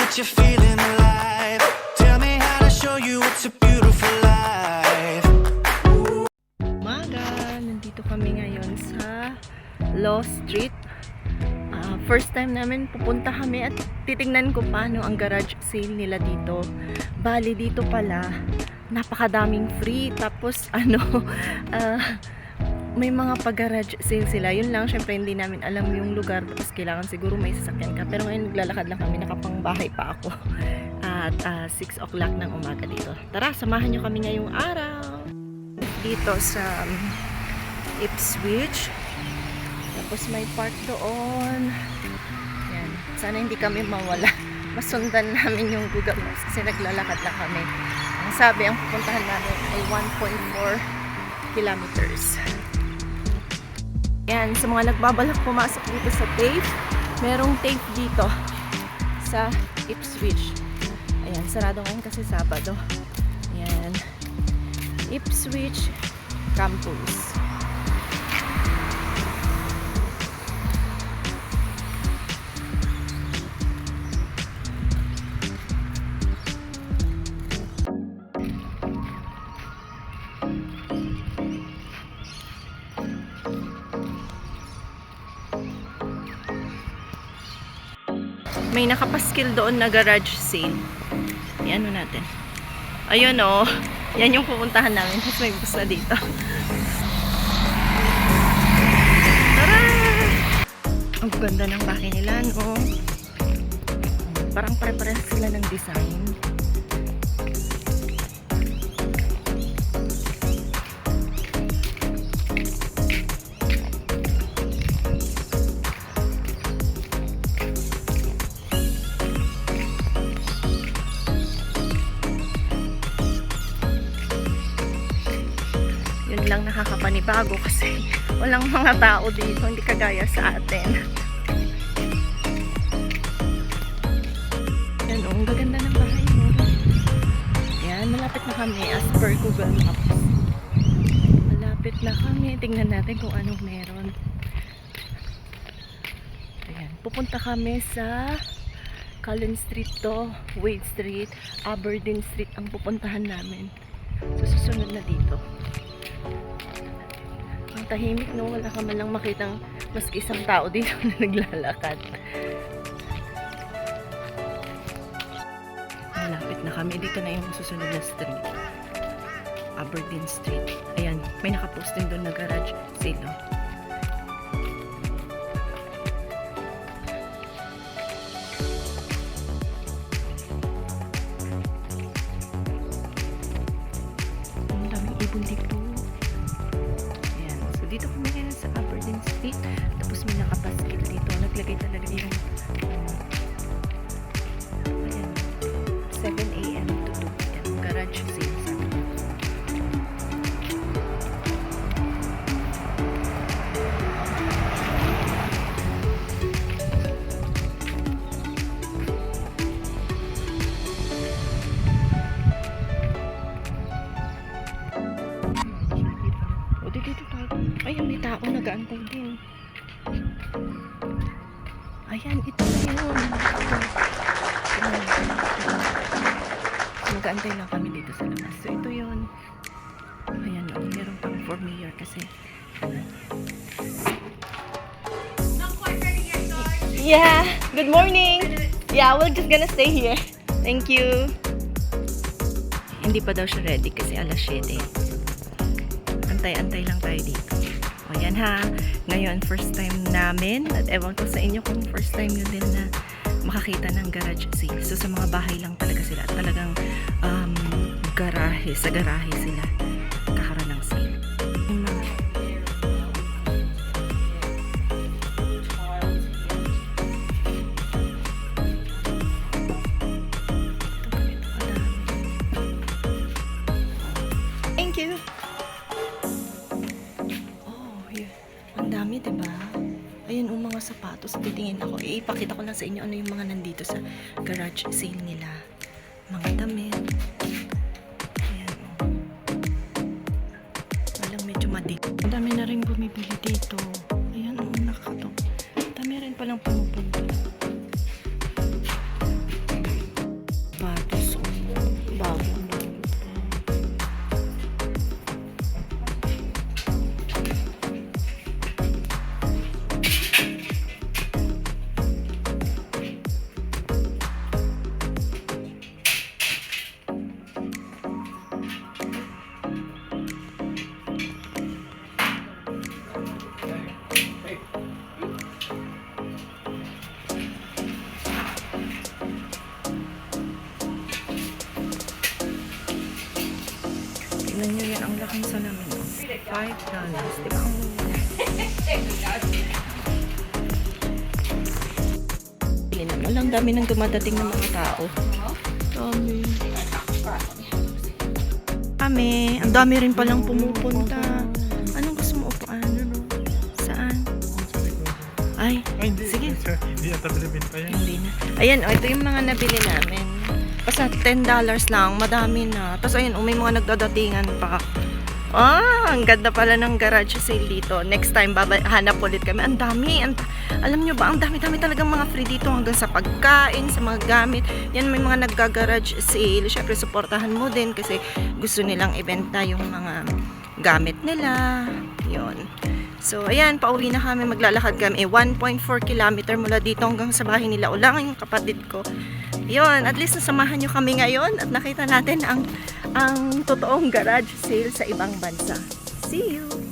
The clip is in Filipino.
that you're feeling alive. Tell me how to show you it's a beautiful life. Umaga, nandito kami ngayon sa Law Street. First time namin pupunta kami at titingnan ko paano ang garage sale nila dito. Bali dito pala napakadaming free, tapos may mga pag-garage sale sila. Yun lang, syempre hindi namin alam yung lugar, tapos kailangan siguro may sasakyan ka. Pero ngayon naglalakad lang kami, nakapangbahay pa ako. At 6 o'clock ng umaga dito. Tara, samahan nyo kami ngayong araw. Dito sa Ipswich. Tapos may park doon. Yan. Sana hindi kami mawala. Masundan namin yung Google Maps kasi naglalakad lang kami. Ang sabi, ang pupuntahan namin ay 1.4 kilometers. Yan, sa mga nagbabalak pumasok dito sa TAFE, merong TAFE dito sa Ipswich. Ayan, sarado ngayon kasi Sabado. Ayan, Ipswich Campus. May nakapaskil doon na garage sale. Yan natin. Ayun o. Yan yung pupuntahan namin. Tapos may bus na dito. Tara! Ang ganda ng bahay nila, no? Parang pare-parehas sila ng design. Lang nakakapanibago kasi walang mga tao dito, hindi kagaya sa atin. Yan o, ang gaganda ng bahay mo. Yan, malapit na kami as per Google Maps. Malapit na kami. Tingnan natin kung anong meron. Ayan, pupunta kami sa Collins Street to, Wade Street, Aberdeen Street ang pupuntahan namin. So susunod na dito. Ang tahimik, no? Wala ka man lang makitang maski isang tao dito na naglalakad. Malapit na kami. Dito na yung susunod na street. Aberdeen Street. Ayan, may nakapost din doon na garage sale, no? Ang daming ibon dito. Dito kami ngayon sa Aberdeen Street. Tapos may nakapaskil dito. Naglagay talaga dito. Ayan. 7 AM to 2 PM. Garage sale sa dito tayo. Ayan, may tao nag-aantay din. Ayan, ito na yun. Nag-aantay lang kami dito sa labas. So, ito yun. Ayan, meron pang for mayor kasi. Yeah, good morning. Yeah, we're just gonna stay here. Thank you. Hindi pa daw siya ready kasi alas 7. Antay-antay lang tayo dito. O yan ha. Ngayon, first time namin. At ewan ko sa inyo kung first time nyo din na makakita ng garage sale. So, sa mga bahay lang talaga sila. Talagang garahe. Sa garahe sila kakaroon ng sale. Thank you. Dami, diba? Ayan ang mga sapatos. Titingin ako. Ipakita ko lang sa inyo ano yung mga nandito sa garage sale nila. Mga damit. Ayan o. Walang medyo madit. Ang dami na rin bumibili dito. Ayan o, nakakatok. Dami rin palang pumupunta. $5. Diba? Walang dami nang dumadating ng mga tao. Dami. Ang dami rin palang pumupunta. Anong gusto mo upuan? Saan? Ay, sige. Hindi ata bilibin pa yan. Hindi na. Ayan, ito yung mga nabili namin. Basta $10 lang, madami na. Tapos ayun, may mga nagdadatingan pa. Ang ganda pala ng garage sale dito. Next time, hanap ulit kami. Ang dami. Alam nyo ba, ang dami-dami talagang mga free dito hanggang sa pagkain, sa mga gamit. Yan, may mga nagga-garage sale. Syempre, supportahan mo din kasi gusto nilang ibenta yung mga gamit nila. Yun. So, ayan, pauwi na kami. Maglalakad kami. 1.4 kilometer mula dito hanggang sa bahay nila Ulang, yung kapatid ko. Yun, at least nasamahan nyo kami ngayon at nakita natin ang totoong garage sale sa ibang bansa. See you!